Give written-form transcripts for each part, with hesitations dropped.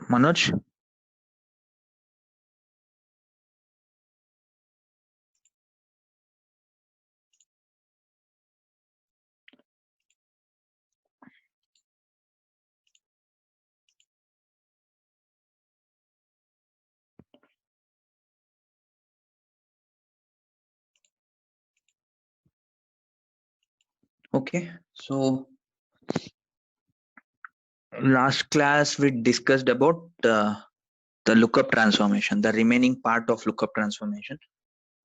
Manoj? Okay, so last class we discussed about the lookup transformation, the remaining part of lookup transformation,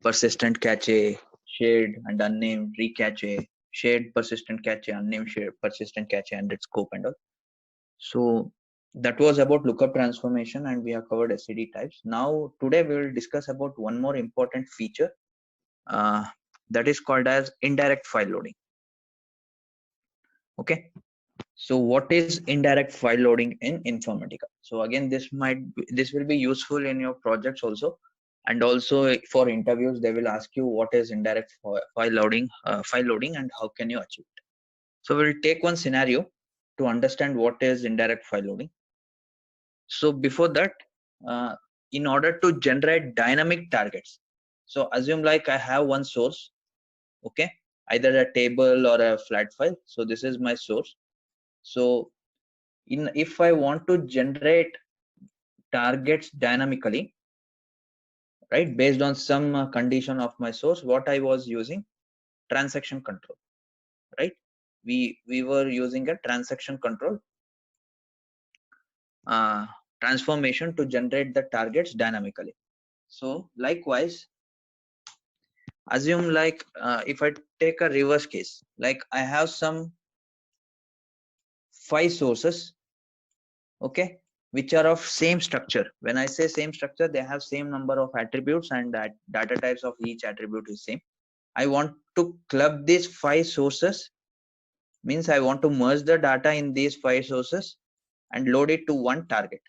persistent cache, shared and unnamed recache, shared persistent cache, unnamed shared persistent cache, and its scope and all. So that was about lookup transformation, and we have covered SCD types. Now today we will discuss about one more important feature uh, that is called as indirect file loading. Okay, so what is indirect file loading in Informatica? So again, this will be useful in your projects also, and also for interviews they will ask you what is indirect file loading, and how can you achieve it. So we'll take one scenario to understand what is indirect file loading. So before that, uh, in order to generate dynamic targets, so assume like I have one source, okay, either a table or a flat file. So this is my source. So if I want to generate targets dynamically, right, based on some condition of my source, what I was using, transaction control, right? We were using a transaction control transformation to generate the targets dynamically. So likewise, assume like if I take a reverse case, like I have some 5 sources, okay, which are of same structure. When I say same structure, they have same number of attributes, and that data types of each attribute is same. I want to club these 5 sources, means I want to merge the data in these 5 sources and load it to one target.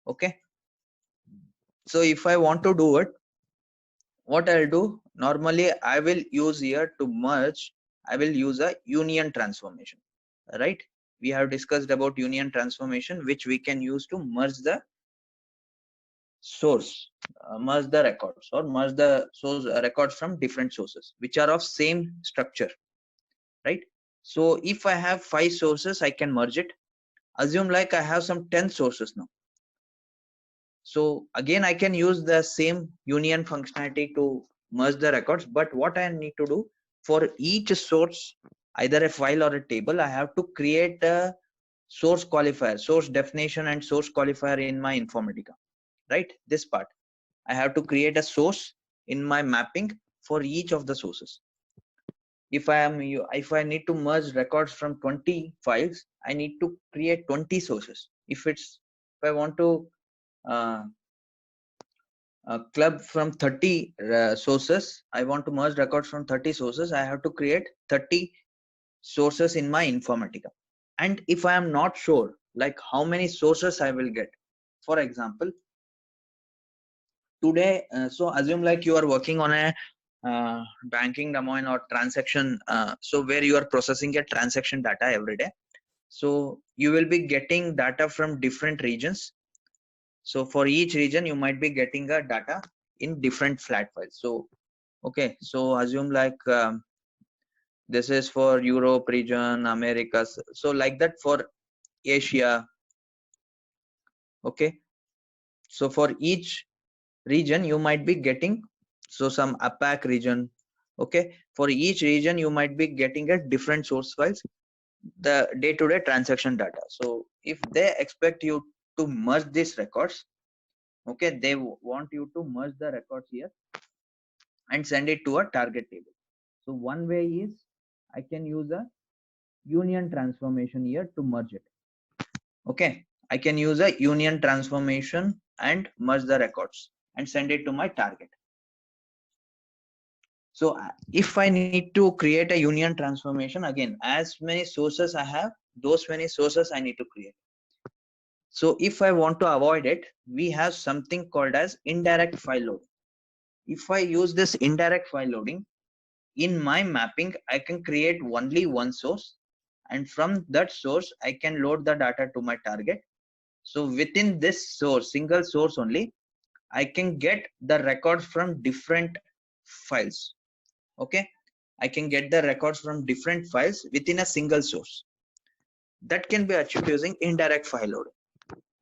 Okay, so if I want to do it, what I'll do, normally I will use here to merge, I will use a union transformation, right? We have discussed about union transformation, which we can use to merge the source, merge the records, or merge the source records from different sources which are of same structure, right? So if I have 5 sources, I can merge it. Assume like I have some 10 sources now. So again, I can use the same union functionality to merge the records, but what I need to do, for each source, either a file or a table, I have to create a source qualifier, source definition and source qualifier in my Informatica, right? This part, I have to create a source in my mapping for each of the sources. If I need to merge records from 20 files, I need to create 20 sources. If I want to club from 30 sources, I want to merge records from 30 sources, I have to create 30 sources in my Informatica. And if I am not sure like how many sources I will get, for example, today, so assume like you are working on a banking domain or transaction, so where you are processing a transaction data every day. So you will be getting data from different regions. So for each region, you might be getting a data in different flat files. So okay, so assume like this is for Europe region, Americas, so like that for Asia. Okay, so for each region you might be getting, so some APAC region, okay, for each region you might be getting a different source files, the day-to-day transaction data. So if they expect you to merge these records, okay, they want you to merge the records here and send it to a target table. So one way is I can use a union transformation here to merge it. Okay, I can use a union transformation and merge the records and send it to my target. So if I need to create a union transformation, again, as many sources I have, those many sources I need to create. So if I want to avoid it, we have something called as indirect file loading. If I use this indirect file loading, in my mapping, I can create only one source, and from that source, I can load the data to my target So within this source, single source only, I can get the records from different files. Okay, I can get the records from different files within a single source. That can be achieved using indirect file loading.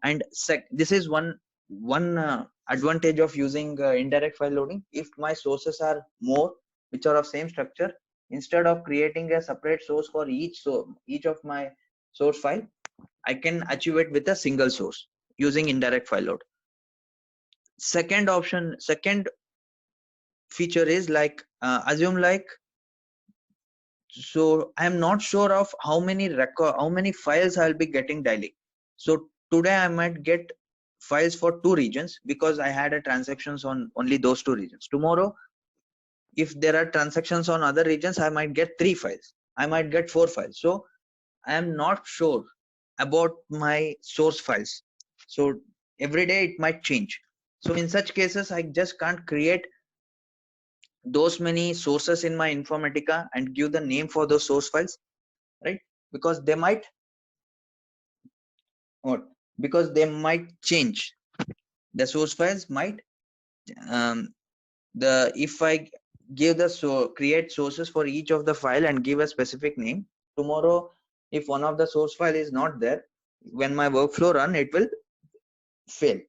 And this is one advantage of using indirect file loading. If my sources are more, which are of same structure, instead of creating a separate source for each of my source file, I can achieve it with a single source using indirect file load. Second feature is like assume like, so I am not sure of how many files I'll be getting daily. So today I might get files for 2 regions because I had a transactions on only those 2 regions. Tomorrow, if there are transactions on other regions, I might get 3 files, I might get 4 files. So I am not sure about my source files. So every day it might change. So in such cases, I just can't create those many sources in my Informatica and give the name for those source files, right? Because they might, or because they might change. The source files might if I give create sources for each of the file and give a specific name, tomorrow if one of the source file is not there, when my workflow run, it will fail.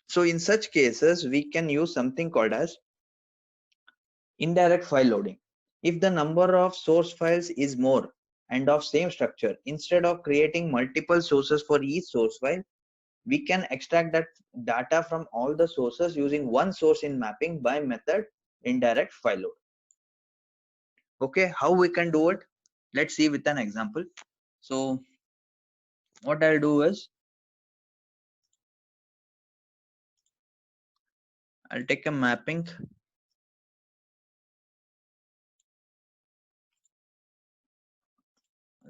So in such cases, we can use something called as indirect file loading. If the number of source files is more and of same structure, instead of creating multiple sources for each source file, we can extract that data from all the sources using one source in mapping by method indirect file load. Okay, how we can do it? Let's see with an example. So what I'll do is I'll take a mapping.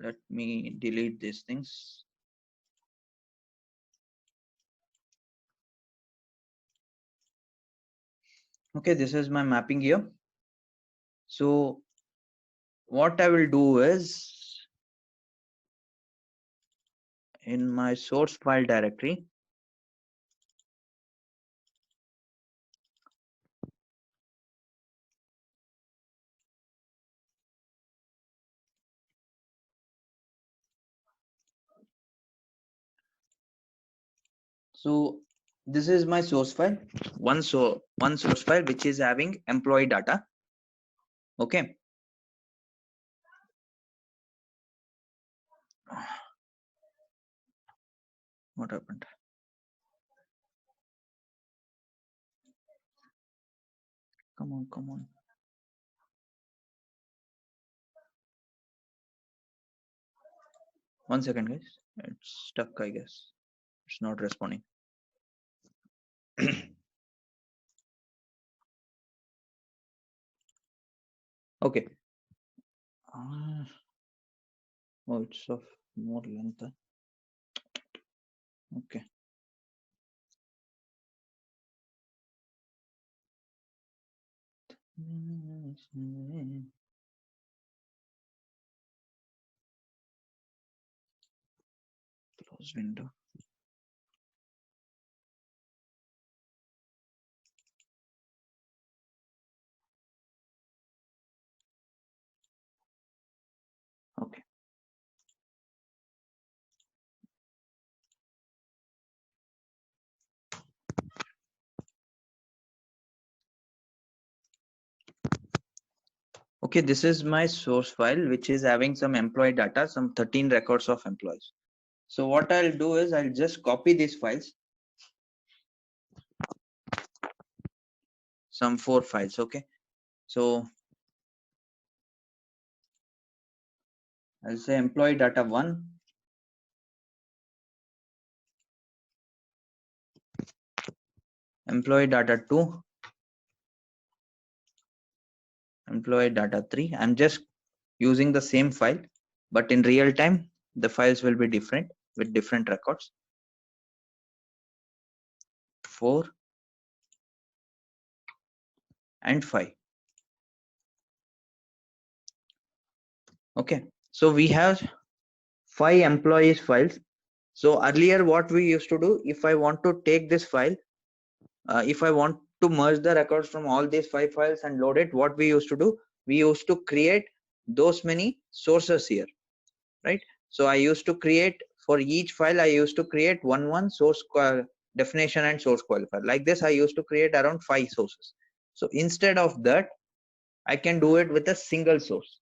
Let me delete these things. Okay, this is my mapping here. So what I will do is in my source file directory, so this is my source file, one source file which is having employee data. Okay, what happened? Come on. 1 second, guys. It's stuck, I guess. It's not responding. Okay. Oh, it's of more length. Okay. Close window. Okay. Okay, this is my source file, which is having some employee data, some 13 records of employees. So what I'll do is I'll just copy these files, some 4 files. Okay. So I'll say employee data 1, employee data 2, employee data 3. I'm just using the same file, but in real time, the files will be different with different records. 4 and 5. Okay. So we have 5 employees files So earlier what we used to do, if I want to take this file, if I want to merge the records from all these 5 files and load it, what we used to do, we used to create those many sources here, right? So I used to create for each file, I used to create one source definition and source qualifier. Like this, I used to create around 5 sources. So instead of that, I can do it with a single source.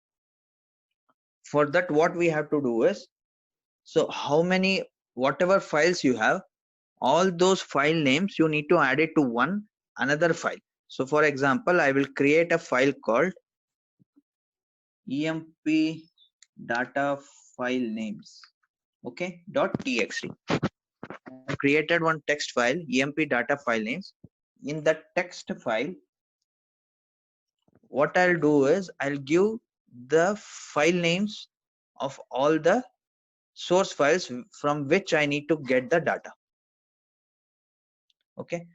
For that, what we have to do is, so how many, whatever files you have, all those file names, you need to add it to one another file. So for example, I will create a file called emp data file names, okay, .txt. I created one text file, emp data file names. In that text file, what I'll do is I'll give the file names of all the source files from which I need to get the data. Okay.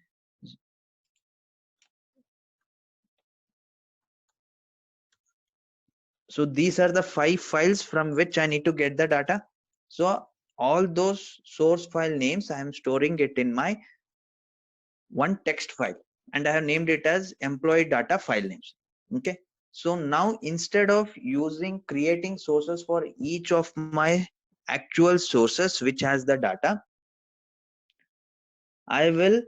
So these are the 5 files from which I need to get the data. So all those source file names, I am storing it in my one text file, and I have named it as employee data file names. Okay. So now instead of creating sources for each of my actual sources which has the data, I will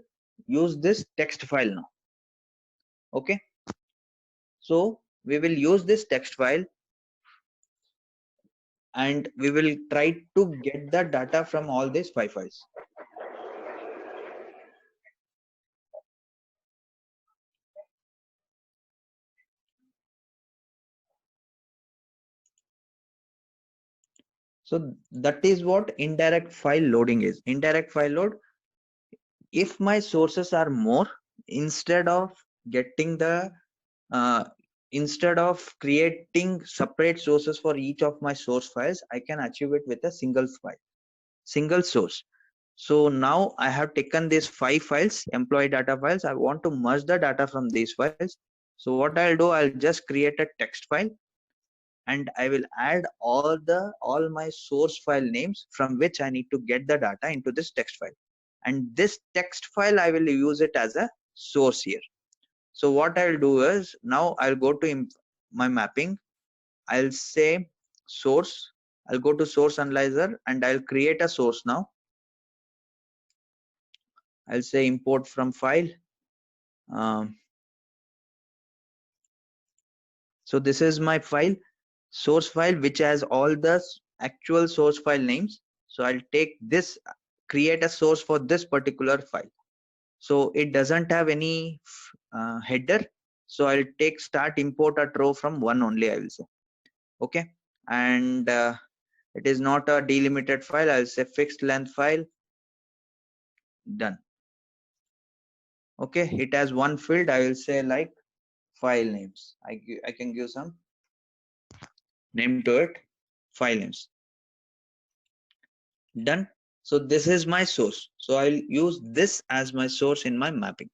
use this text file now. Okay. So we will use this text file and we will try to get the data from all these 5 files. So that is what indirect file loading is. Indirect file load, if my sources are more, instead of getting the uh, instead of creating separate sources for each of my source files, I can achieve it with a single file, single source. So now I have taken these 5 files, employee data files. I want to merge the data from these files. So what I'll do, I'll just create a text file and I will add all my source file names from which I need to get the data into this text file. And this text file, I will use it as a source here. So what I'll do is, now I'll go to my mapping. I'll say source. I'll go to source analyzer and I'll create a source now. I'll say import from file. So this is my file, source file, which has all the actual source file names. So I'll take this, create a source for this particular file. So it doesn't have any header. So I'll take start import at row from one only, I will say. Okay. And it is not a delimited file. I'll say fixed length file. Done. Okay. It has one field. I will say like file names. I can give some name to it, file names. Done. So this is my source. So I'll use this as my source in my mapping.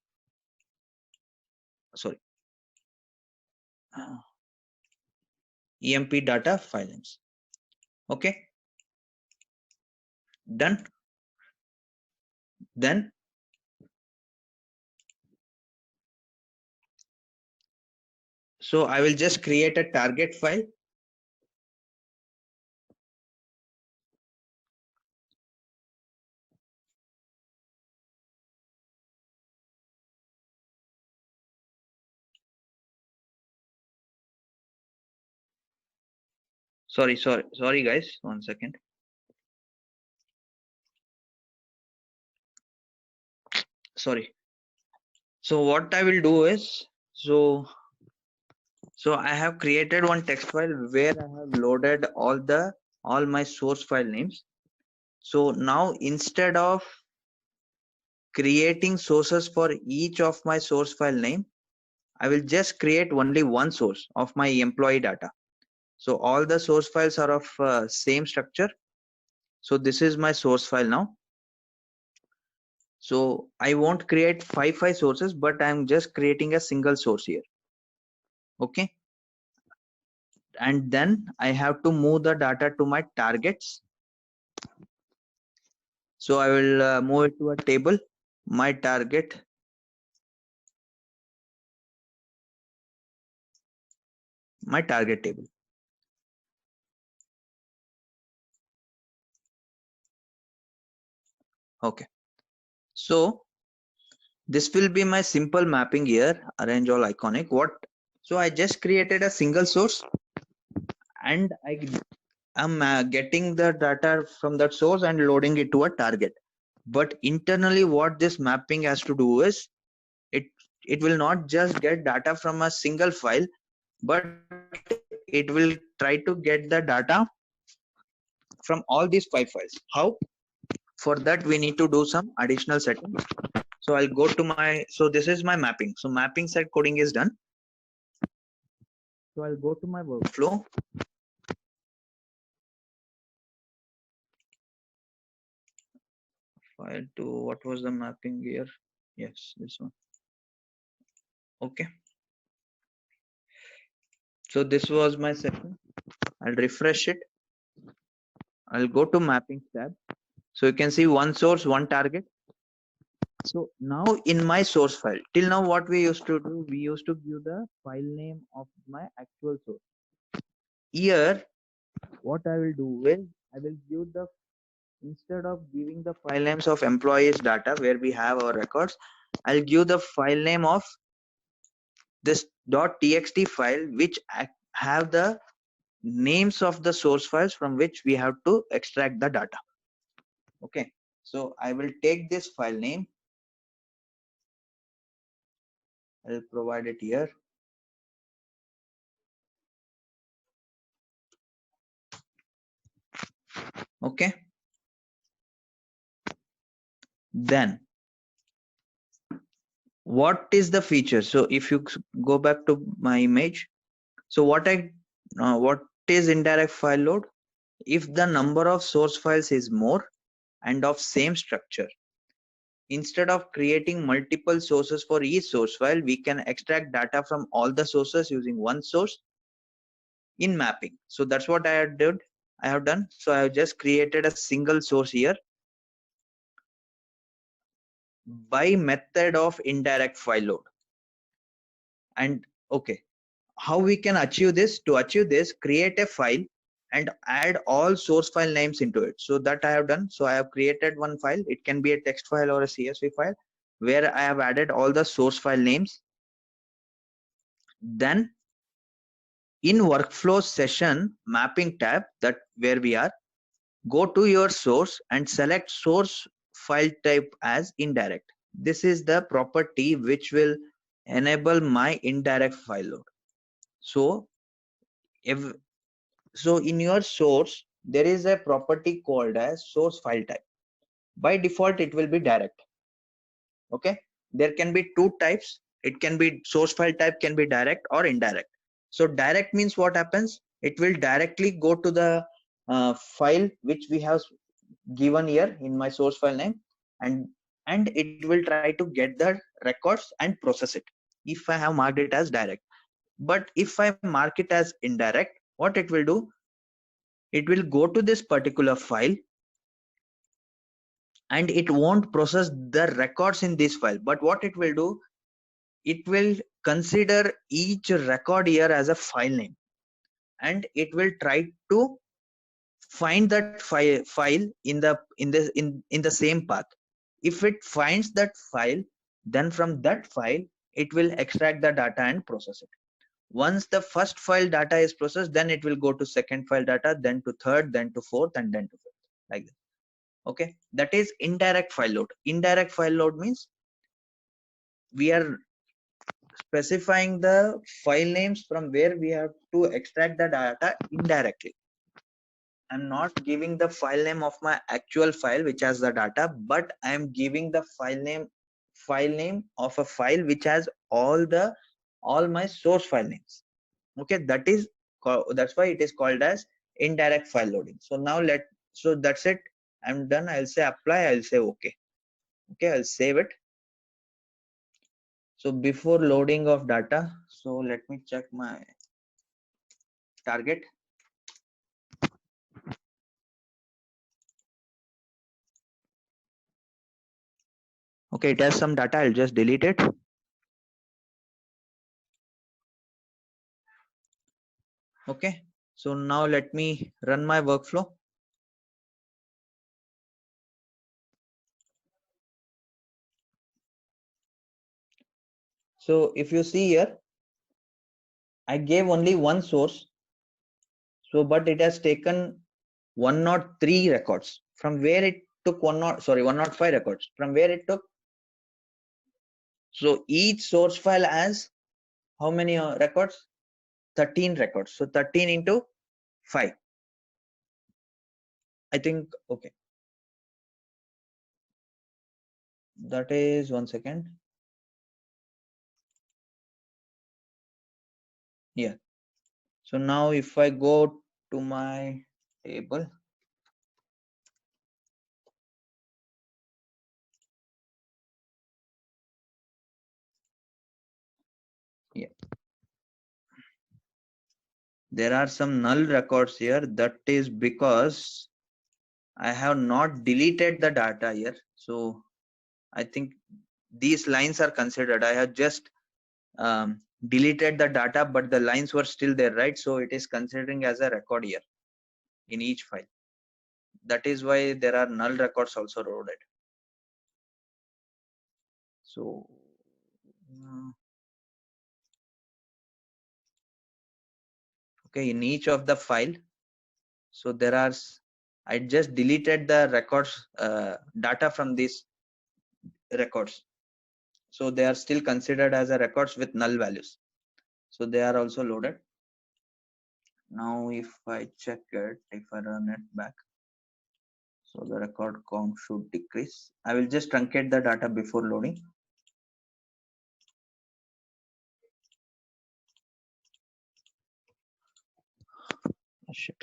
Sorry. EMP data file names. Okay. Done. Then so I will just create a target file. Sorry guys, 1 second. Sorry. So what I will do is, so I have created one text file where I have loaded all my source file names. So now instead of creating sources for each of my source file name, I will just create only one source of my employee data. So all the source files are of same structure. So this is my source file now. So I won't create 5 sources, but I'm just creating a single source here. Okay. And then I have to move the data to my targets. So I will move it to a table, my target. My target table. Okay. So this will be my simple mapping here, arrange all iconic. So I just created a single source and I am getting the data from that source and loading it to a target. But internally what this mapping has to do is it it will not just get data from a single file, but it will try to get the data from all these 5 files. How? For that we need to do some additional settings. So I'll go to my, so this is my mapping. So mapping set coding is done. So I'll go to my workflow. File to, what was the mapping here? Yes, this one. Okay. So this was my section. I'll refresh it. I'll go to mapping tab. So you can see one source, one target. So now in my source file, till now what we used to do, we used to give the file name of my actual source. Here, what I will do is I will give the, instead of giving the file names of employees data where we have our records, I'll give the file name of this .txt file which have the names of the source files from which we have to extract the data. Okay, so I will take this file name, I'll provide it here. Okay, then what is the feature? So if you go back to my image, so what is indirect file load? If the number of source files is more and of same structure, instead of creating multiple sources for each source file, we can extract data from all the sources using one source in mapping. So that's what I have done. So I have just created a single source here by method of indirect file load. And okay, how we can achieve this? To achieve this, create a file and add all source file names into it. So that I have done. So I have created one file. It can be a text file or a CSV file where I have added all the source file names. Then in workflow session mapping tab, that where we are, go to your source and select source file type as indirect. This is the property which will enable my indirect file load. So if so in your source there is a property called as source file type. By default it will be direct. Okay, there can be two types. It can be, source file type can be direct or indirect. So direct means what happens, it will directly go to the file which we have given here in my source file name, and it will try to get the records and process it if I have marked it as direct. But if I mark it as indirect, what it will do, it will go to this particular file and it won't process the records in this file. But what it will do, it will consider each record here as a file name and it will try to find that file in the same path. If it finds that file, then from that file it will extract the data and process it. Once the first file data is processed, then it will go to second file data, then to third, then to fourth, and then to fifth, like that. Okay, that is indirect file load. Indirect file load means we are specifying the file names from where we have to extract the data indirectly. I'm not giving the file name of my actual file which has the data, but I'm giving the file name of a file which has all my source file names. Okay, that's why it is called as indirect file loading. So now so that's it. I'm done. I'll say apply. I'll say okay. Okay, I'll save it. So before loading of data, so let me check my target. Okay, it has some data. I'll just delete it. Okay, so now let me run my workflow. So if you see here, I gave only one source. So, but it has taken 103 records from where it took 105 records from where it took. So each source file has how many records? 13 records. So 13 into 5. I think, okay. That is 1 second. Yeah. So now if I go to my table, yeah, there are some null records here. That is because I have not deleted the data here. So I think these lines are considered. I have just deleted the data, but the lines were still there, right? So it is considering as a record here in each file. That is why there are null records also loaded. So okay, in each of the file, so there are, I just deleted the records data from these records, so they are still considered as a records with null values, so they are also loaded. Now if I check it, if I run it back, so the record count should decrease. I will just truncate the data before loading. Oh, shit.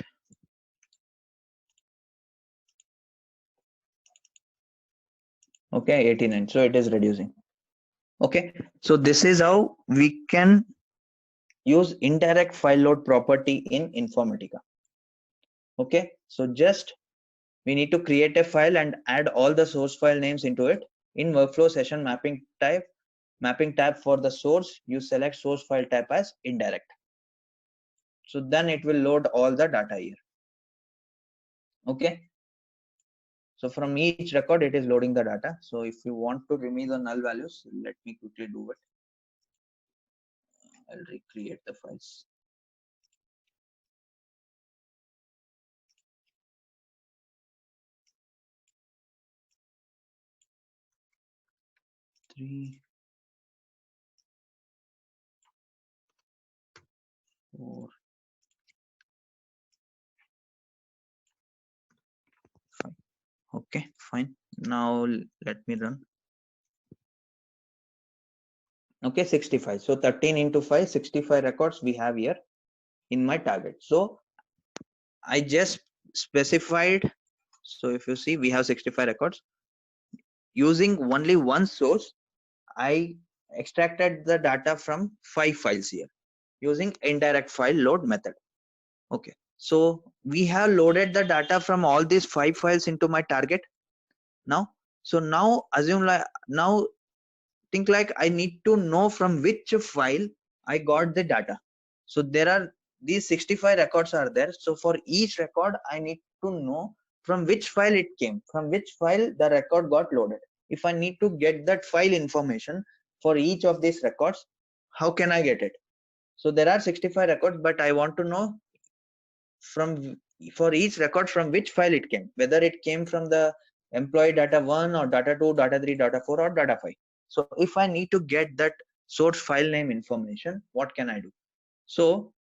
Okay, 89, so it is reducing. Okay, so this is how we can use indirect file load property in Informatica. Okay, so just we need to create a file and add all the source file names into it. In workflow session mapping tab for the source, you select source file type as indirect. So then it will load all the data here. Okay, so from each record it is loading the data. So if you want to remove the null values, let me quickly do it. I'll recreate the files. Three, 4, 5. Okay, fine. Now let me run. Okay, 65. So 13 into 5, 65 records we have here in my target. So I just specified. So if you see, we have 65 records. Using only one source, I extracted the data from 5 files here using indirect file load method. Okay, so we have loaded the data from all these 5 files into my target now. So now assume like, now think like I need to know from which file I got the data. So there are these 65 records are there. So for each record, I need to know from which file it came, from which file the record got loaded. If I need to get that file information for each of these records, how can I get it? So there are 65 records, but I want to know from for each record from which file it came, whether it came from the employee data 1 or data 2, data 3, data 4 or data 5. So if I need to get that source file name information, what can I do? So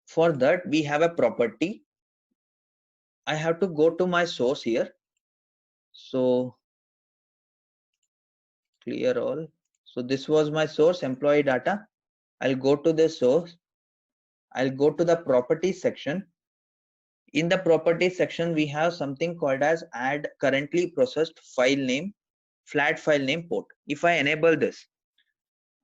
for that we have a property. I have to go to my source here. So clear all. So this was my source, employee data. I'll go to the source. I'll go to the properties section. In the properties section, we have something called as add currently processed file name, flat file name port. If I enable this,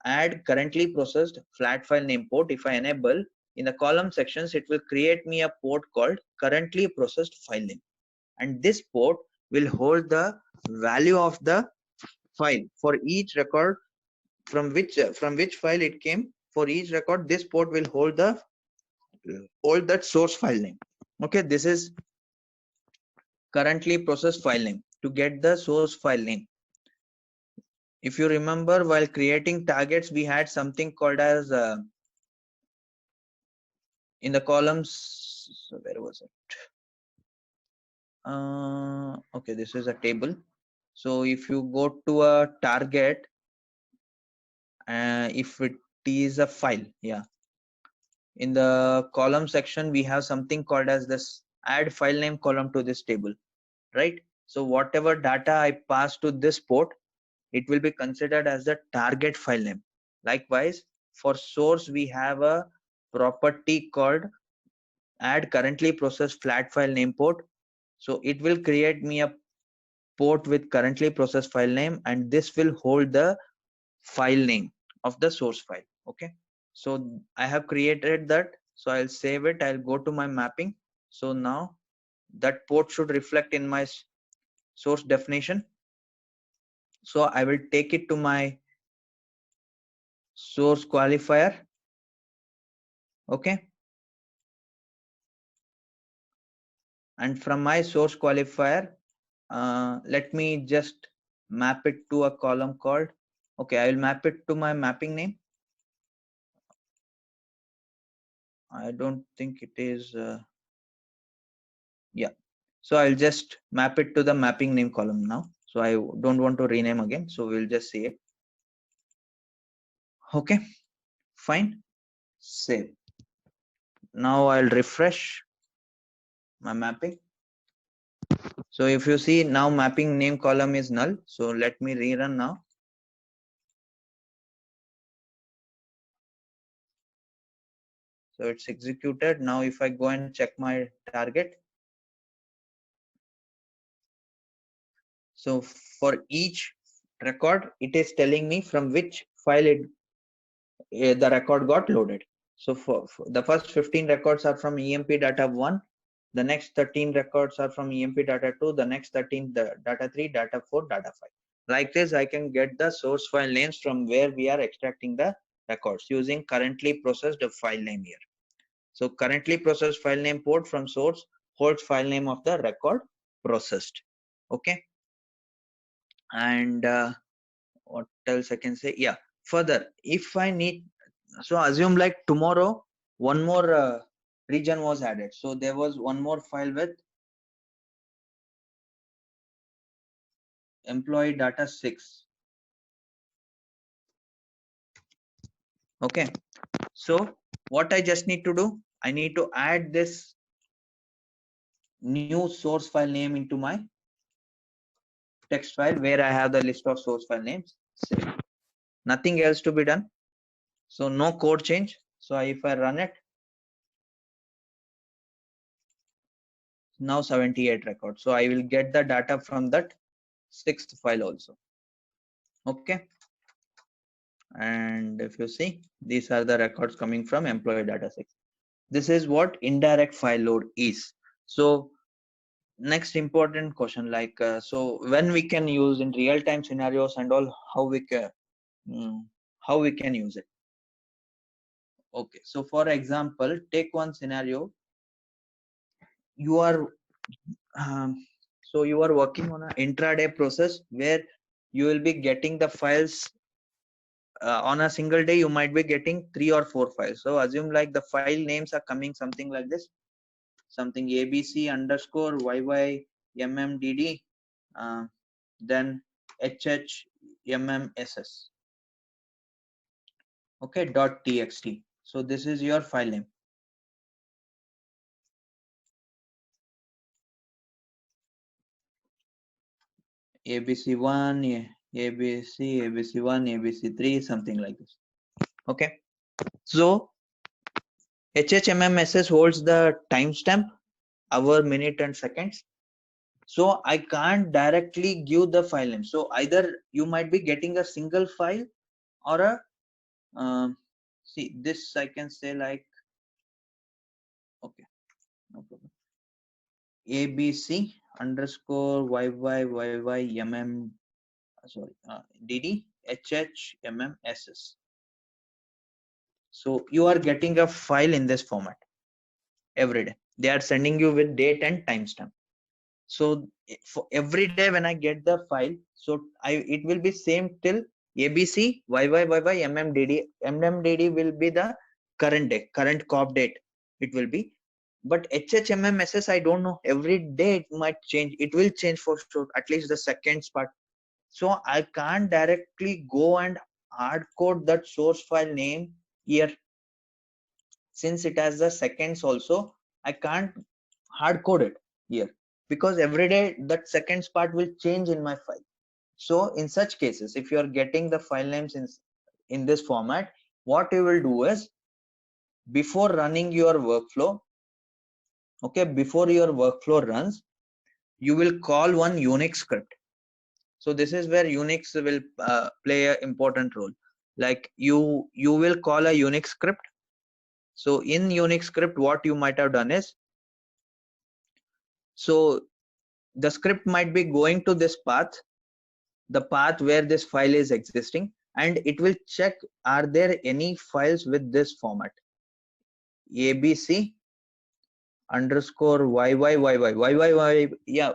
add currently processed flat file name port, if I enable, in the column sections, it will create me a port called currently processed file name. And this port will hold the value of the file for each record from which file it came. For each record, this port will hold that source file name. Okay, this is currently processed file name to get the source file name. If you remember, while creating targets, we had something called as in the columns. So where was it? Okay, this is a table. So if you go to a target, if it is a file, yeah, in the column section we have something called as this add file name column to this table, right? So whatever data I pass to this port, it will be considered as the target file name. Likewise, for source we have a property called add currently processed flat file name port. So it will create me a port with currently processed file name, and this will hold the file name of the source file. Okay, so I have created that, so I'll save it. I'll go to my mapping. So now that port should reflect in my source definition. So I will take it to my source qualifier. Okay, and from my source qualifier, let me just map it to a column called, okay, I will map it to my mapping name. I don't think it is yeah, so I'll just map it to the mapping name column now. So I don't want to rename again, so we'll just see it. Okay, fine, save. Now I'll refresh my mapping. So if you see now, mapping name column is null. So let me rerun now. So it's executed. Now if I go and check my target, so for each record, it is telling me from which file the record got loaded. So for the first 15 records are from EMP data 1, the next 13 records are from EMP data 2, the next 13 the data 3, data 4, data 5. Like this, I can get the source file names from where we are extracting the records using currently processed file name here. So currently processed file name port from source holds file name of the record processed. Okay, and what else I can say? Yeah, further, if I need, so assume like tomorrow one more region was added. So there was one more file with employee data 6. Okay, so what I just need to do, I need to add this new source file name into my text file where I have the list of source file names. Save. Nothing else to be done. So no code change. So if I run it, now 78 records. So I will get the data from that 6th file also. Okay, and if you see, these are the records coming from employee data 6. This is what indirect file load is. So next important question, like so when we can use in real-time scenarios and all, how we can use it. Okay, so for example, take one scenario. You are so you are working on an intraday process where you will be getting the files on a single day. You might be getting 3 or 4 files. So assume like the file names are coming something like this, something abc underscore yymmdd, then hhmms. Okay, dot txt. So this is your file name. abc1, abc1, abc3, something like this. Okay, so hhmms holds the timestamp, hour, minute, and seconds. So I can't directly give the file name. So either you might be getting a single file or a see this, I can say like, okay, no problem, abc underscore YY sorry, DD HHMMSS. So you are getting a file in this format every day. They are sending you with date and timestamp. So for every day when I get the file, so it will be same till ABC YY MMDD will be the current day, current COP date it will be. But HHMMSS I don't know. Every day it might change. It will change for sure. At least the seconds part. So I can't directly go and hard code that source file name here. Since it has the seconds also, I can't hard code it here because every day that seconds part will change in my file. So in such cases, if you are getting the file names in this format, what you will do is before running your workflow, okay, before your workflow runs, you will call one Unix script. So this is where Unix will play an important role. Like you will call a Unix script. So in Unix script, what you might have done is, so the script might be going to this path, the path where this file is existing, and it will check are there any files with this format abc underscore yyyyy yeah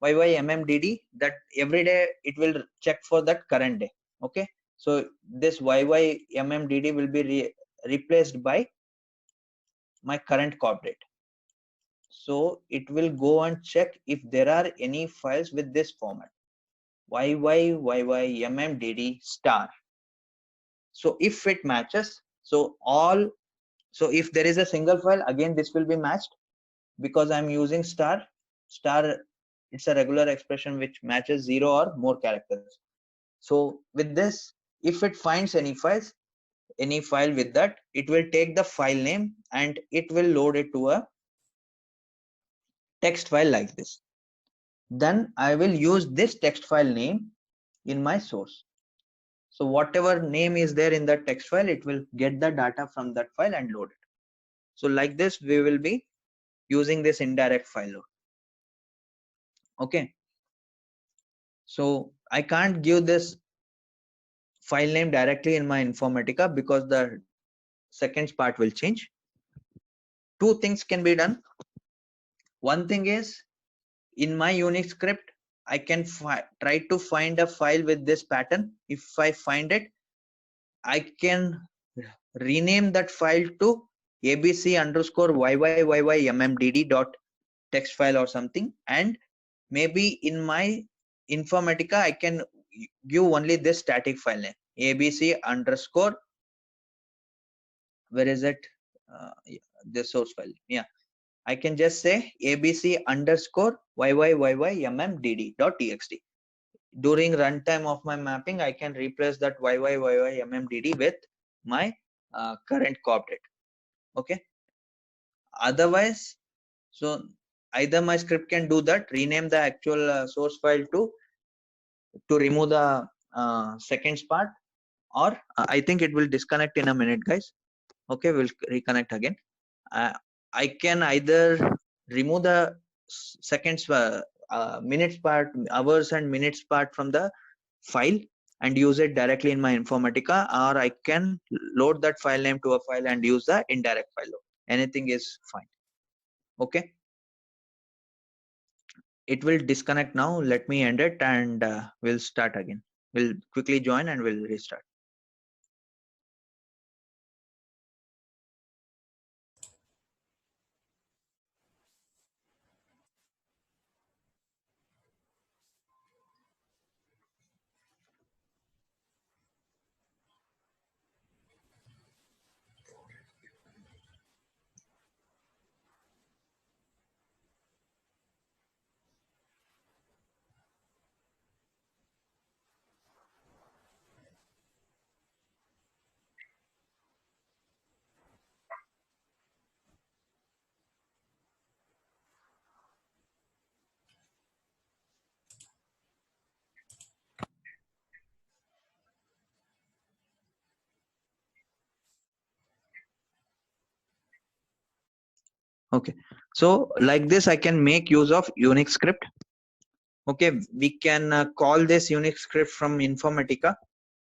yymmdd, that every day it will check for that current day. Okay, so this yymmdd will be replaced by my current COP date. So it will go and check if there are any files with this format yymmdd star. So if it matches, so if there is a single file, again this will be matched because I'm using star. It's a regular expression which matches 0 or more characters. So with this, if it finds any file with that, it will take the file name and it will load it to a text file like this. Then I will use this text file name in my source. So whatever name is there in that text file, it will get the data from that file and load it. So like this, we will be using this indirect file load. Okay. So I can't give this file name directly in my Informatica because the seconds part will change. Two things can be done. One thing is in my Unix script, I can try to find a file with this pattern. If I find it, I can rename that file to abc underscore yymmdd dot text file or something, and maybe in my Informatica I can give only this static file name abc underscore, where is it, the source file, yeah, I can just say abc underscore yymmdd.txt. During runtime of my mapping, I can replace that yymmdd with my current COP date. Okay, otherwise, so either my script can do that, rename the actual source file to remove the seconds part, or I think it will disconnect in a minute, guys. Okay, we'll reconnect again. I can either remove the seconds minutes part, hours and minutes part from the file and use it directly in my Informatica, or I can load that file name to a file and use the indirect file load. Anything is fine. Okay, it will disconnect now. Let me end it and we'll start again. We'll quickly join and we'll restart. Okay, so like this I can make use of Unix script. Okay, we can call this Unix script from Informatica.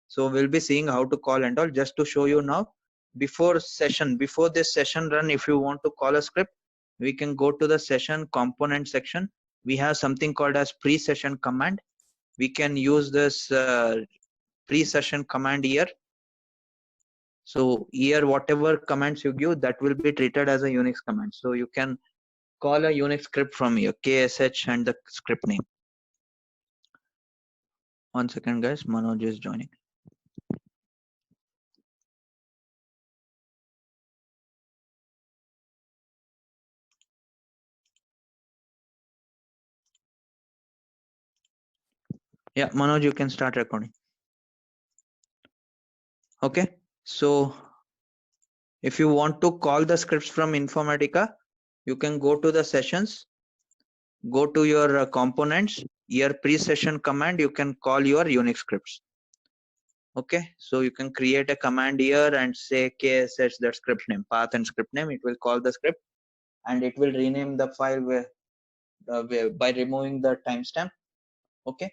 So we'll be seeing how to call and all. Just to show you now, before this session run, if you want to call a script, we can go to the session component section. We have something called as pre-session command. We can use this pre-session command here. So here whatever commands you give, that will be treated as a Unix command. So you can call a Unix script from here, KSH and the script name. 1 second guys, Manoj is joining. Yeah, Manoj, you can start recording. Okay, so if you want to call the scripts from Informatica, you can go to the sessions, go to your components, your pre-session command, you can call your Unix scripts. Okay, so you can create a command here and say KSH, that script name, path and script name. It will call the script and it will rename the file by removing the timestamp. Okay,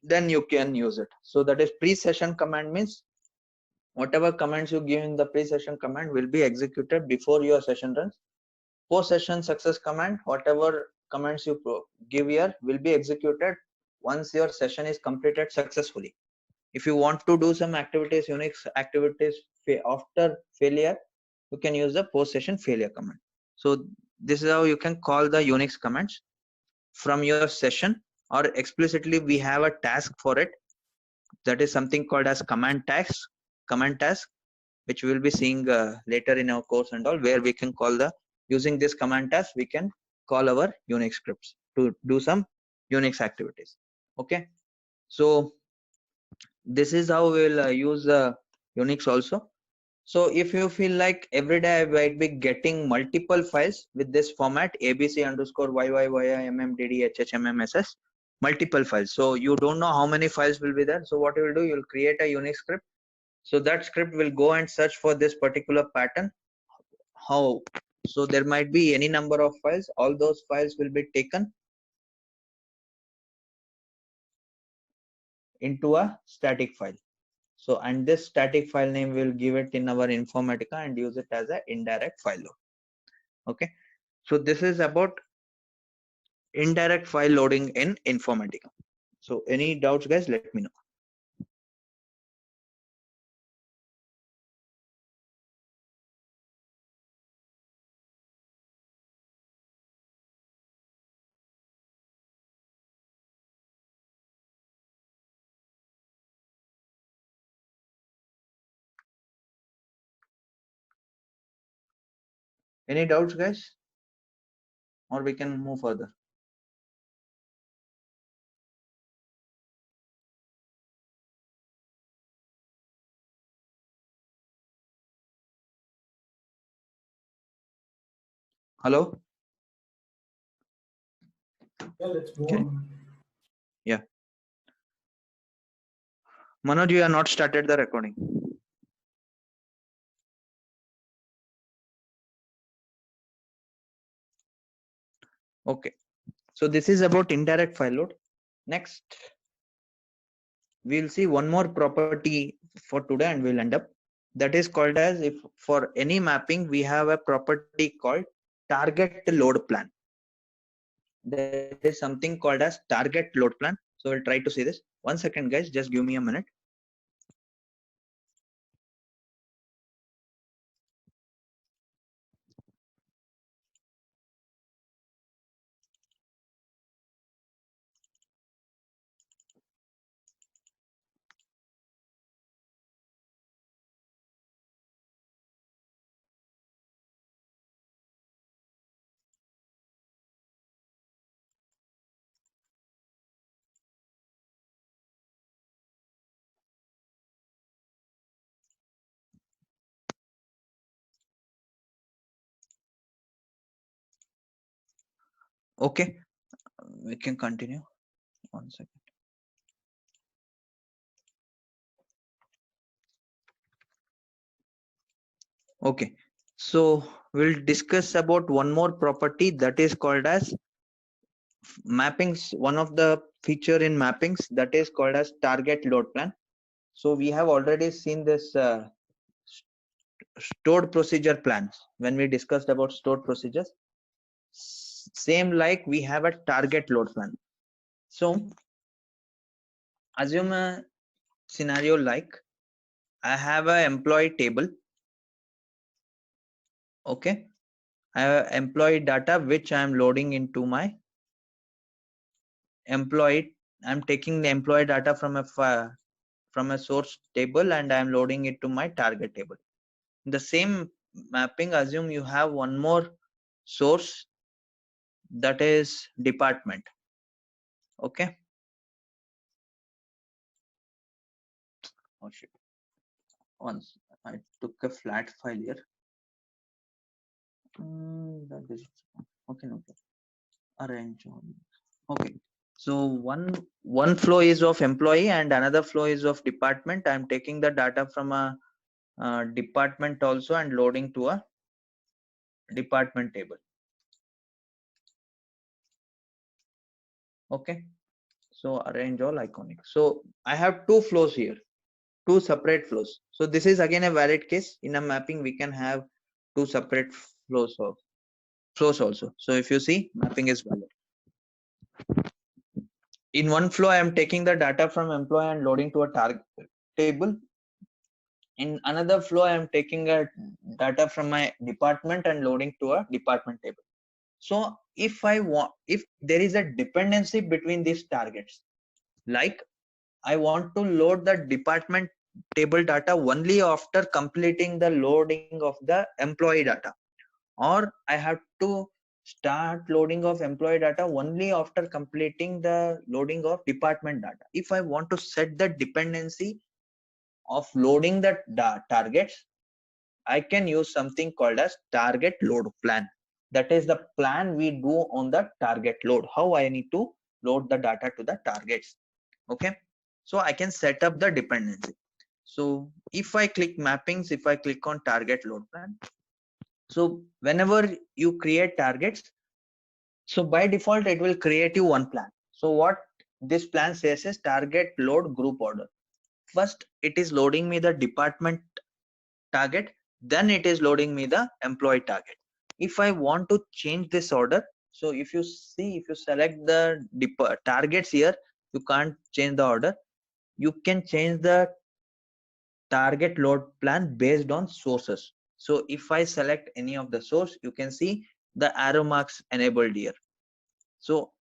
then you can use it. So that is pre-session command, means whatever commands you give in the pre-session command will be executed before your session runs. Post-session success command, whatever commands you give here will be executed once your session is completed successfully. If you want to do some activities, Unix activities after failure, you can use the post-session failure command. So this is how you can call the Unix commands from your session, or explicitly we have a task for it. That is something called as command task, which we will be seeing later in our course and all, where we can call the, using this command task, we can call our Unix scripts to do some Unix activities. Okay, so this is how we'll use Unix also. So if you feel like every day I might be getting multiple files with this format, abc underscore yymmddhhmms, multiple files, so you don't know how many files will be there. So what you will do, you'll create a Unix script. So that script will go and search for this particular pattern. How? So there might be any number of files. All those files will be taken into a static file. So, and this static file name will give it in our Informatica and use it as an indirect file load. Okay. So this is about indirect file loading in Informatica. So any doubts guys, let me know. Any doubts guys? Or we can move further. Hello? Yeah, let's move on. Yeah. Manoj, you have not started the recording. Okay. So this is about indirect file load. Next, we'll see one more property for today and we'll end up. That is called as, if for any mapping, we have a property called target load plan. There is something called as target load plan. So we'll try to see this. 1 second guys, just give me a minute. Okay, we can continue. 1 second. Okay, So we'll discuss about one more property that is called as mappings. One of the feature in mappings that is called as target load plan. So we have already seen this stored procedure plans when we discussed about stored procedures. Same like we have a target load plan. So assume a scenario like I have an employee table. Okay, I have employee data which I am loading into my employee. I'm taking the employee data from a source table and I'm loading it to my target table. In the same mapping, assume you have one more source that is department. Okay. Oh shit. Once I took a flat file here. That is okay. Okay. Arrange on. Okay. So one flow is of employee and another flow is of department. I'm taking the data from a department also and loading to a department table. Okay, so arrange all iconic. So I have two flows here, two separate flows. So this is again a valid case. In a mapping we can have two separate flows also. So if you see, mapping is valid. In one flow I am taking the data from employee and loading to a target table. In another flow I am taking a data from my department and loading to a department table. So if there is a dependency between these targets, like I want to load the department table data only after completing the loading of the employee data, or I have to start loading of employee data only after completing the loading of department data. If I want to set the dependency of loading the targets, I can use something called as target load plan. That is the plan we do on the target load, how I need to load the data to the targets. Okay, so I can set up the dependency. So if I click mappings, if I click on target load plan, so whenever you create targets, so by default it will create you one plan. So what this plan says is target load group order. First it is loading me the department target, then it is loading me the employee target. If I want to change this order, so if you see, if you select the targets here, you can't change the order. You can change the target load plan based on sources. So if I select any of the source, you can see the arrow marks enabled here. So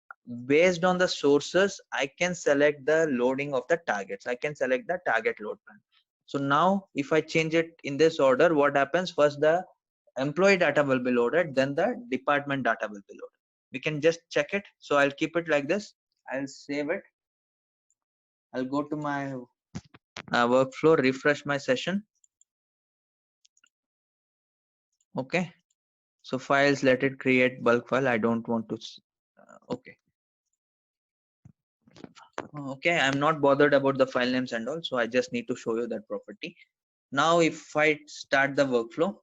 based on the sources, I can select the loading of the targets. I can select the target load plan. So now if I change it in this order, what happens? First the employee data will be loaded, then the department data will be loaded. We can just check it. So I'll keep it like this. I'll save it. I'll go to my workflow, refresh my session. Okay, so files, let it create bulk file. I don't want to okay. Okay, I'm not bothered about the file names and all, so I just need to show you that property. Now if I start the workflow,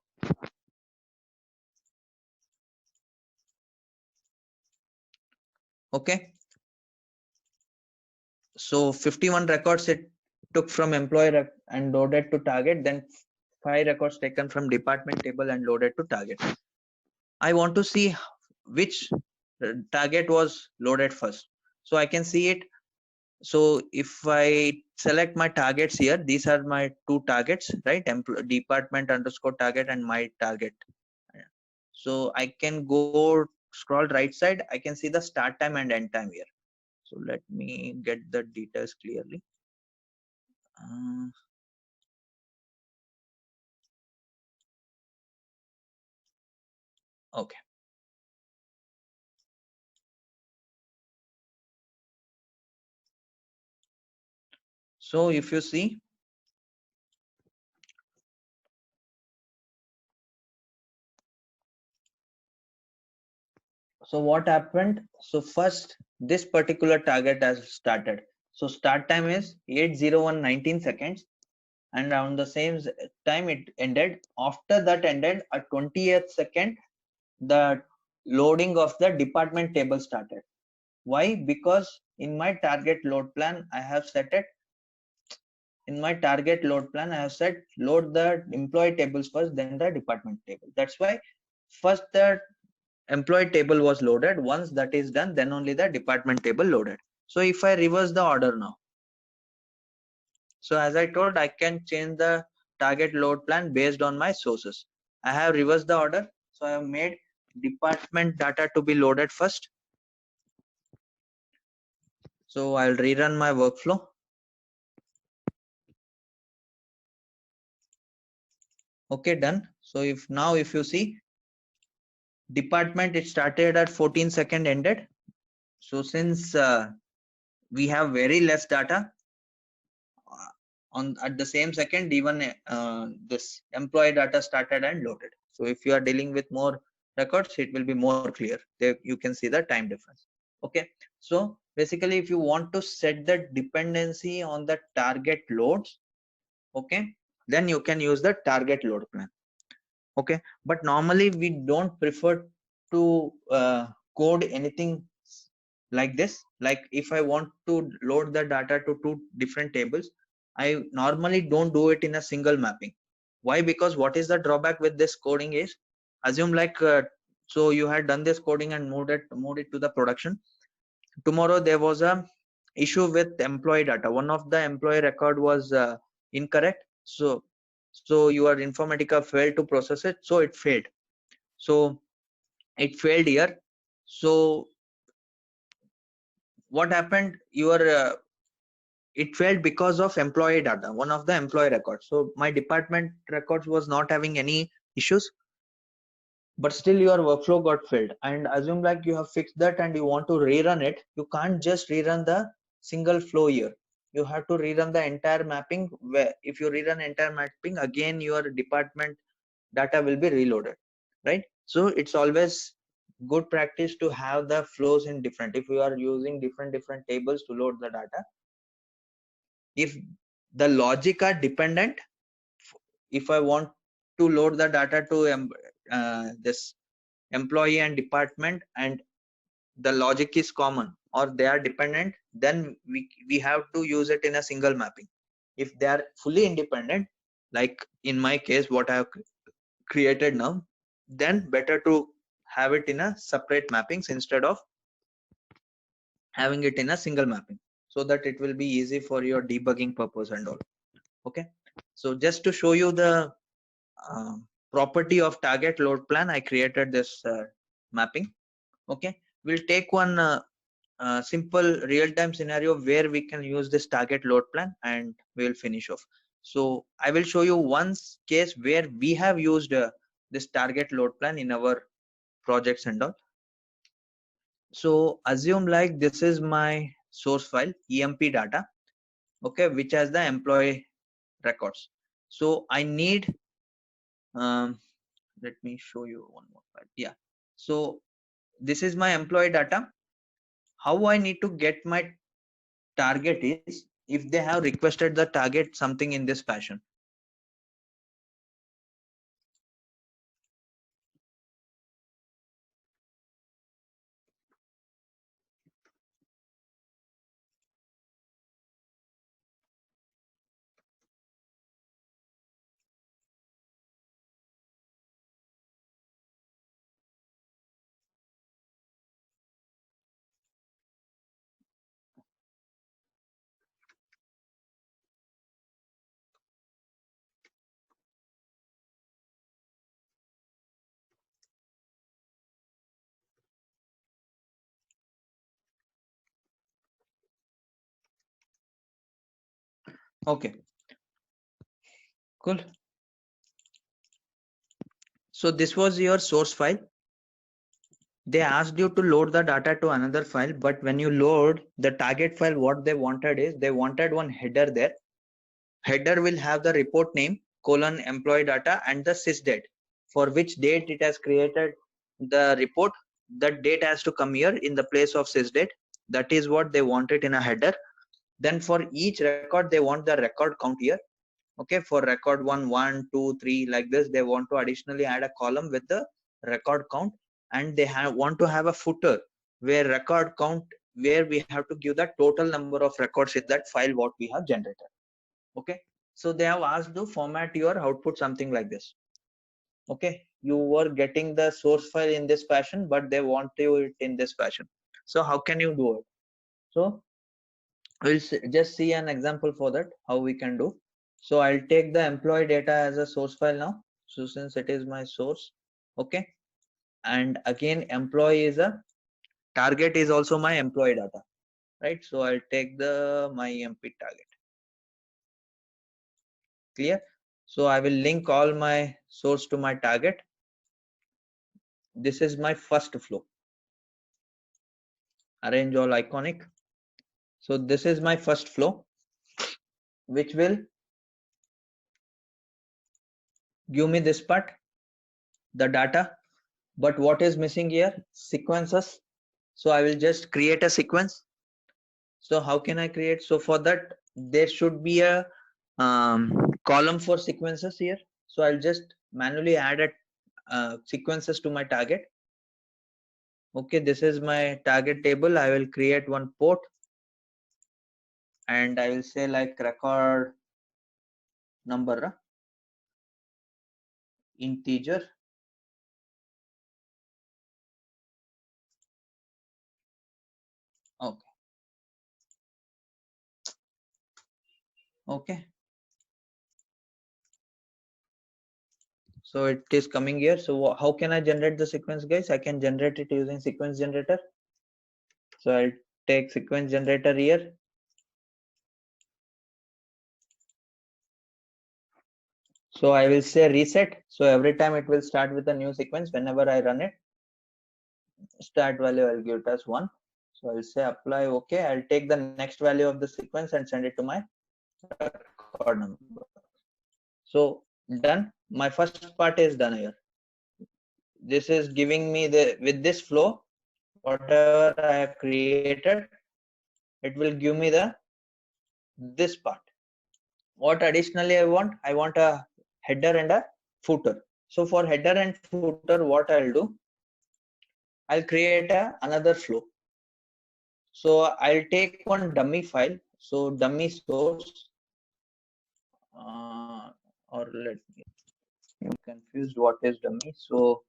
okay, so 51 records it took from employee and loaded to target, then 5 records taken from department table and loaded to target. I want to see which target was loaded first, so I can see it. So if I select my targets here, these are my two targets, right? Department underscore target and my target. So I can go scroll right side. I can see the start time and end time here. So let me get the details clearly. Okay. So if you see, so what happened? So first this particular target has started. So start time is 8:01:19 seconds. and on the same time it ended. After that ended, at 20th second, the loading of the department table started. Why? Because in my target load plan, I have set it. In my target load plan, I have said load the employee tables first, then the department table. That's why first the employee table was loaded. Once that is done, then only the department table loaded. So if I reverse the order now, so as I told, I can change the target load plan based on my sources. I have reversed the order. So I have made department data to be loaded first. So I'll rerun my workflow. Okay, done. So if you see department, it started at 14 second ended. So since we have very less data on at the same second, even this employee data started and loaded. So if you are dealing with more records, it will be more clear. There you can see the time difference. Okay, so basically if you want to set the dependency on the target loads, okay, then you can use the target load plan. Okay, but normally we don't prefer to code anything like this. Like if I want to load the data to two different tables, I normally don't do it in a single mapping. Why? Because what is the drawback with this coding is, assume like so you had done this coding and moved it to the production. Tomorrow there was a issue with employee data. One of the employee record was incorrect. So your Informatica failed to process it. So it failed. So it failed here. So what happened? It failed because of employee data, one of the employee records. So my department records was not having any issues, but still your workflow got failed. And assume like you have fixed that and you want to rerun it. You can't just rerun the single flow here. You have to rerun the entire mapping, where if you rerun entire mapping again, your department data will be reloaded, right? So it's always good practice to have the flows in different. If you are using different tables to load the data, if the logic are dependent, if I want to load the data to this employee and department, and the logic is common or they are dependent, then we have to use it in a single mapping. If they are fully independent, like in my case what I have created now, then better to have it in a separate mappings instead of having it in a single mapping, so that it will be easy for your debugging purpose and all. Okay, so just to show you the property of target load plan, I created this mapping. Okay, we'll take one simple real-time scenario where we can use this target load plan and we'll finish off. So I will show you one case where we have used this target load plan in our projects and all. So assume like this is my source file emp data, okay, which has the employee records. So I need let me show you one more file. Yeah, so this is my employee data. How I need to get my target is, if they have requested the target something in this fashion. Okay, cool. So this was your source file. They asked you to load the data to another file, but when you load the target file, what they wanted is, they wanted one header there. Header will have the report name colon employee data and the sys date, for which date it has created the report. That date has to come here in the place of sys date. That is what they wanted in a header. Then for each record, they want the record count here. Okay, for record 1, 1, 2, 3, like this, they want to additionally add a column with the record count, and they want to have a footer where record count, where we have to give the total number of records in that file what we have generated. Okay, so they have asked to format your output something like this. Okay, you were getting the source file in this fashion, but they want you it in this fashion. So how can you do it? So we'll just see an example for that, how we can do. So I'll take the employee data as a source file now. So since it is my source, okay. And again, employee is a target, is also my employee data, right? So I'll take the my MP target. Clear? So I will link all my source to my target. This is my first flow. Arrange all iconic. So this is my first flow, which will give me this part, the data. But what is missing here? Sequences. So I will just create a sequence. So how can I create? So for that, there should be a column for sequences here. So I'll just manually add a sequences to my target. Okay, this is my target table. I will create one port, and I will say like record number, integer. Okay. Okay. So it is coming here. So how can I generate the sequence, guys? I can generate it using sequence generator. So I'll take sequence generator here. So I will say reset. So every time it will start with a new sequence. Whenever I run it, start value I'll give it as 1. So I'll say apply. Okay. I'll take the next value of the sequence and send it to my record number. So done. My first part is done here. This is giving me the, with this flow, whatever I have created, it will give me the this part. What additionally I want a header and a footer. So for header and footer, what I'll do, I'll create another flow. So I'll take one dummy file. So dummy source, or let me, I'm confused what is dummy. So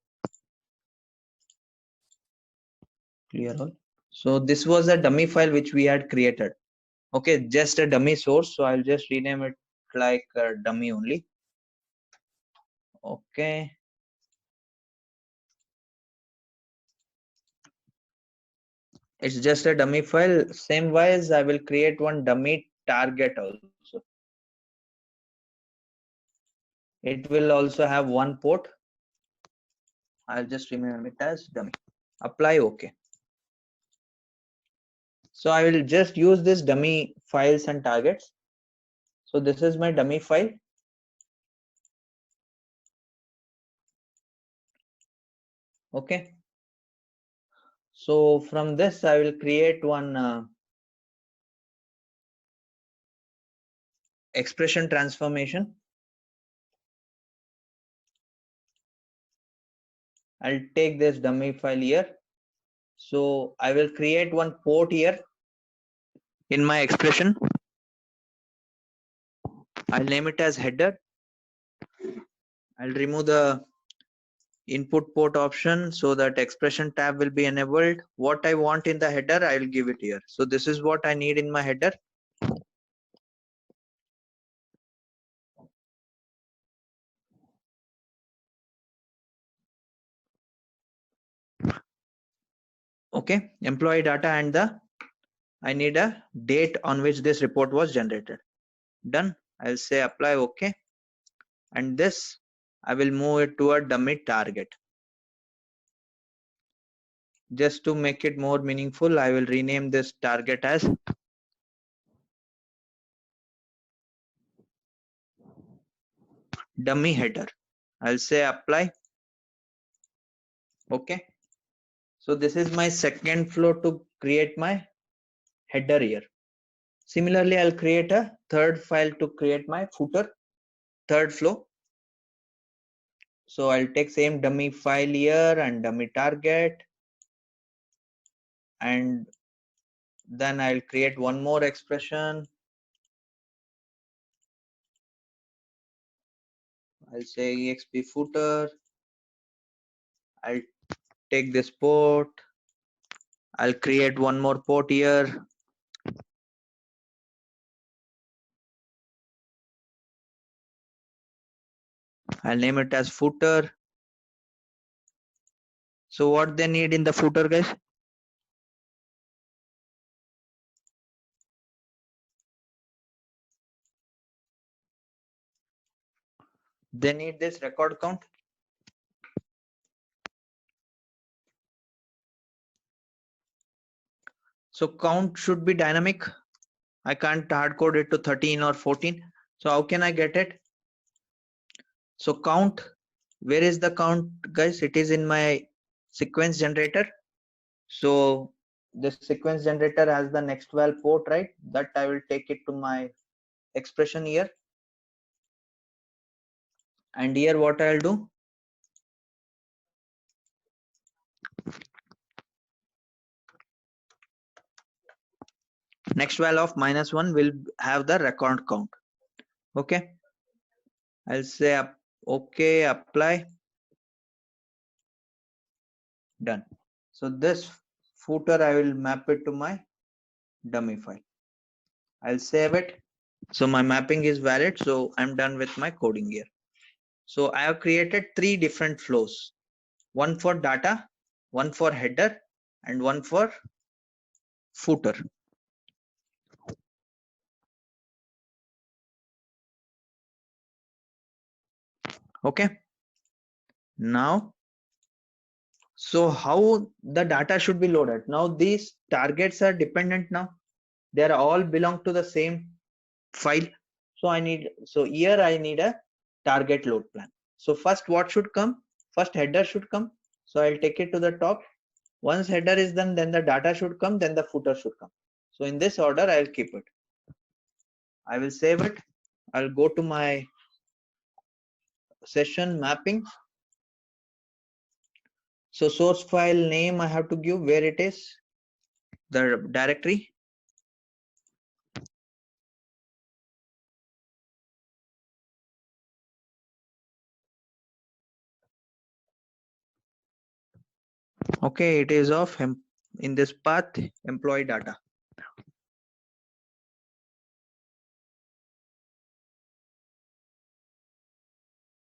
clear all. So this was a dummy file which we had created. Okay, just a dummy source. So I'll just rename it like dummy only. Okay. It's just a dummy file. Same wise, I will create one dummy target also. It will also have one port. I'll just rename it as dummy. Apply. Okay. So I will just use this dummy files and targets. So this is my dummy file. Okay. So from this, I will create one expression transformation. I'll take this dummy file here. So I will create one port here in my expression. I'll name it as header. I'll remove the input port option so that expression tab will be enabled. What I want in the header, I will give it here. So this is what I need in my header. Okay, employee data, and I need a date on which this report was generated. Done. I'll say apply. Okay. And this, I will move it to a dummy target. Just to make it more meaningful, I will rename this target as dummy header. I'll say apply. Okay. So this is my second flow to create my header here. Similarly, I'll create a third file to create my footer. third flow. So I'll take same dummy file here and dummy target, and then I'll create one more expression. I'll say exp footer. I'll take this port. I'll create one more port here. I'll name it as footer. So what they need in the footer, guys? They need this record count. So count should be dynamic. I can't hard code it to 13 or 14. So how can I get it? So count, where is the count, guys? It is in my sequence generator. So this sequence generator has the next val port, right? That I will take it to my expression here. And here what I'll do? Next val of -1 will have the record count. Okay. I'll say okay, apply. Done. So this footer I will map it to my dummy file. I'll save it. So my mapping is valid. So I'm done with my coding here. So I have created 3 different flows. One for data, one for header, and one for footer. Okay. Now, so how the data should be loaded? Now these targets are dependent now. They are all belong to the same file. So here I need a target load plan. So first what should come? First header should come. So I'll take it to the top. Once header is done, then the data should come, then the footer should come. So in this order, I'll keep it. I will save it. I'll go to my session mapping. So source file name I have to give where it is, the directory. Okay, it is of in this path employee data.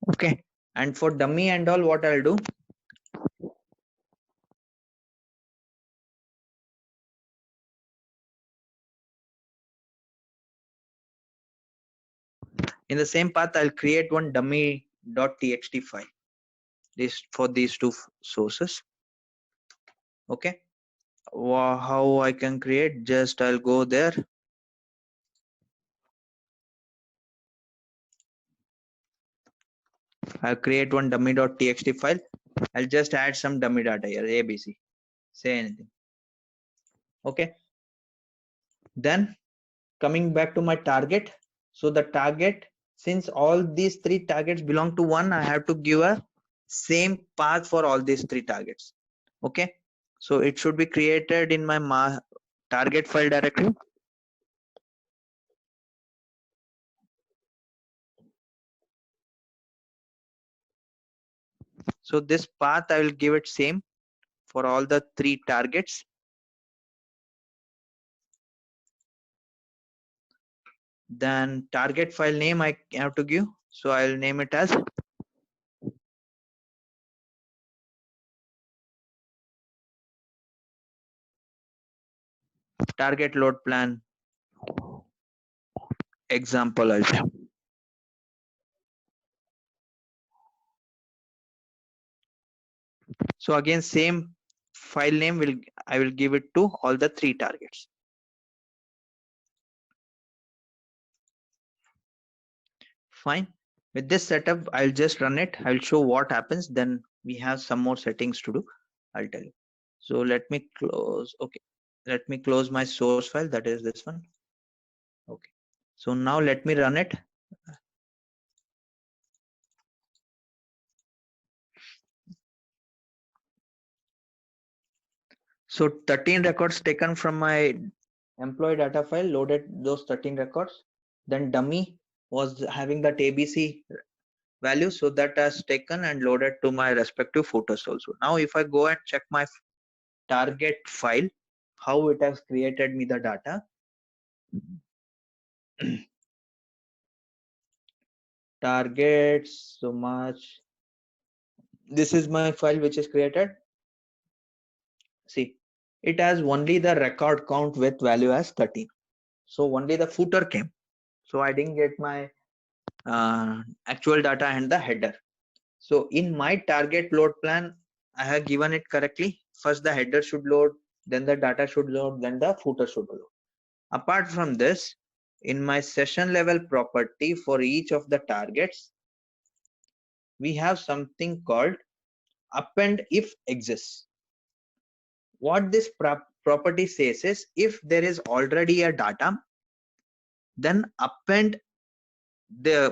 Okay, and for dummy and all, what I'll do? In the same path, I'll create one dummy.txt file. This for these two sources. Okay, how I can create? Just I'll go there. I'll create one dummy.txt file. I'll just add some dummy data here, ABC. Say anything. Okay. Then coming back to my target. So the target, since all these 3 targets belong to one, I have to give a same path for all these 3 targets. Okay. So it should be created in my target file directory. So this path I will give it same for all the 3 targets. Then target file name I have to give. So I'll name it as target load plan example also. So again, same file name I will give it to all the 3 targets. Fine. With this setup, I'll just run it. I'll show what happens. Then we have some more settings to do. I'll tell you. So let me close. Okay. Let me close my source file. That is this one. Okay. So now let me run it. So 13 records taken from my employee data file, loaded those 13 records. Then dummy was having that ABC value, so that has taken and loaded to my respective photos also. Now if I go and check my target file, how it has created me the data. Targets so much. This is my file which is created. See, it has only the record count with value as 13. So only the footer came. So I didn't get my actual data and the header. So in my target load plan, I have given it correctly. First the header should load, then the data should load, then the footer should load. Apart from this, in my session level property for each of the targets, we have something called append if exists. What this property says is, if there is already a data, then append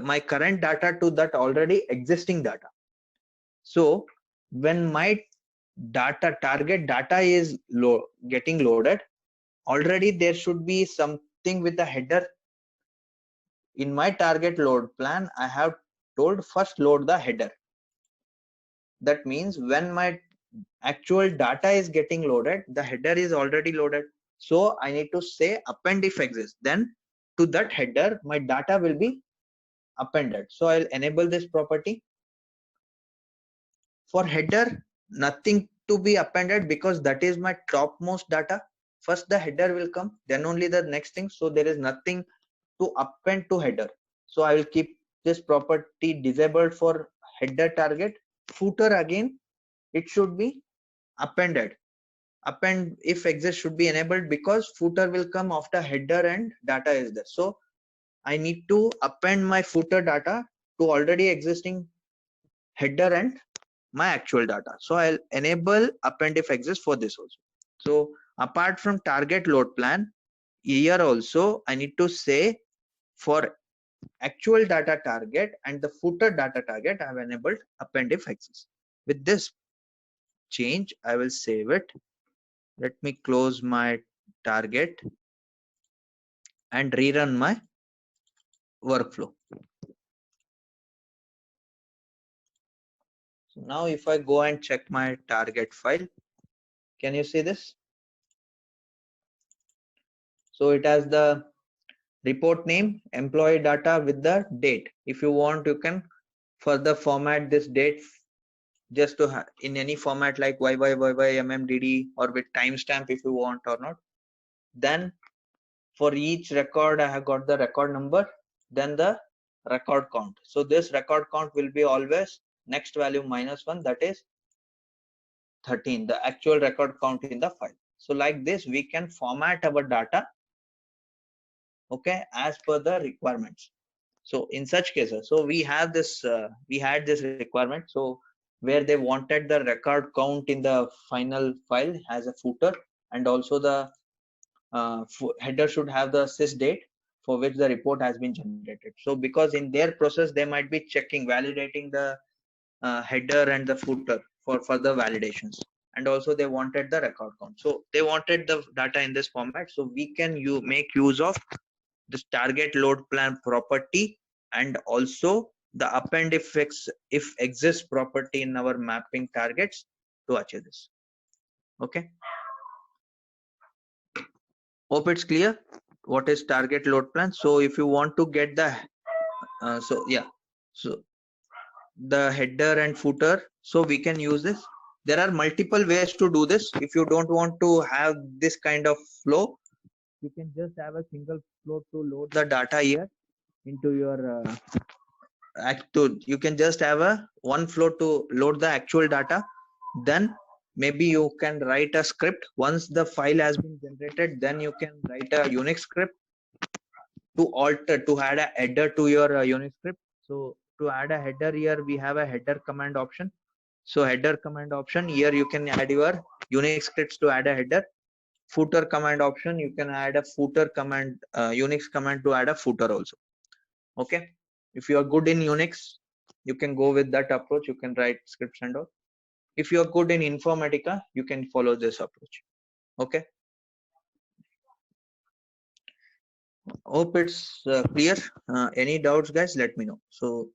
my current data to that already existing data. So when my target data is getting loaded, already there should be something with the header. In my target load plan, I have told first load the header. That means when my actual data is getting loaded, the header is already loaded. So I need to say append if exists. Then to that header, my data will be appended. So I'll enable this property. For header, nothing to be appended because that is my topmost data. First the header will come, then only the next thing. So there is nothing to append to header. So I will keep this property disabled for header target. Footer, again, it should be appended. Append if exists should be enabled because footer will come after header and data is there. So I need to append my footer data to already existing header and my actual data. So I'll enable append if exists for this also. So apart from target load plan, here also I need to say for actual data target and the footer data target, I have enabled append if exists. With this change, I will save it. Let me close my target and rerun my workflow. So now if I go and check my target file, can you see this? So it has the report name, employee data with the date. If you want, you can further format this date just to have in any format like YYYYMMDD or with timestamp if you want or not. Then for each record, I have got the record number, then the record count. So this record count will be always next value -1, that is 13, the actual record count in the file. So like this, we can format our data, okay, as per the requirements. So in such cases, so we have this, we had this requirement. So where they wanted the record count in the final file as a footer, and also the header should have the sys date for which the report has been generated. So because in their process, they might be checking, validating the header and the footer for further validations. And also they wanted the record count. So they wanted the data in this format. So we can make use of this target load plan property and also the append if exists property in our mapping targets to achieve this. Okay. Hope it's clear what is target load plan. So if you want to get the so the header and footer, so we can use this. There are multiple ways to do this. If you don't want to have this kind of flow, you can just have a single flow to load the data here into your you can just have a one flow to load the actual data. Then maybe you can write a script. Once the file has been generated, then you can write a Unix script to alter, to add a header to your Unix script. So to add a header here, we have a header command option. So header command option, here you can add your Unix scripts to add a header. Footer command option, you can add a footer command, Unix command to add a footer also. Okay. If you are good in Unix, you can go with that approach. You can write scripts and all. If you are good in Informatica, you can follow this approach. Okay. Hope it's clear. Any doubts, guys? Let me know. So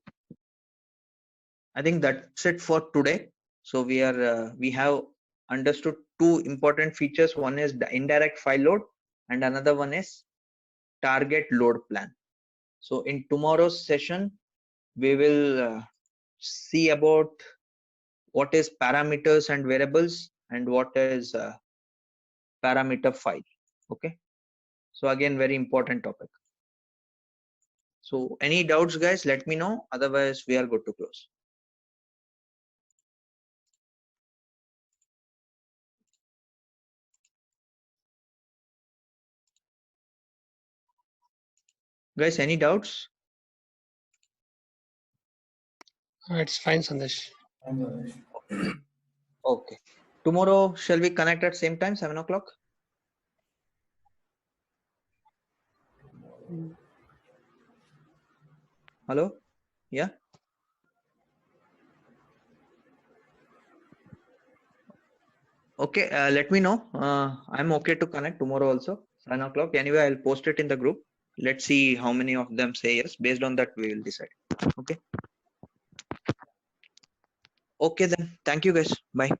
I think that's it for today. So we have understood two important features. One is the indirect file load, and another one is target load plan. So in tomorrow's session, we will see about what is parameters and variables and what is parameter file. Okay. So again, very important topic. So any doubts, guys, let me know. Otherwise, we are good to close. Guys, any doubts? It's fine, Sandesh. Okay. Tomorrow, shall we connect at same time, 7 o'clock? Hello? Yeah? Okay, let me know. I'm okay to connect tomorrow also, 7 o'clock. Anyway, I'll post it in the group. Let's see how many of them say yes. Based on that, we will decide. Okay. Okay, then. Thank you, guys. Bye.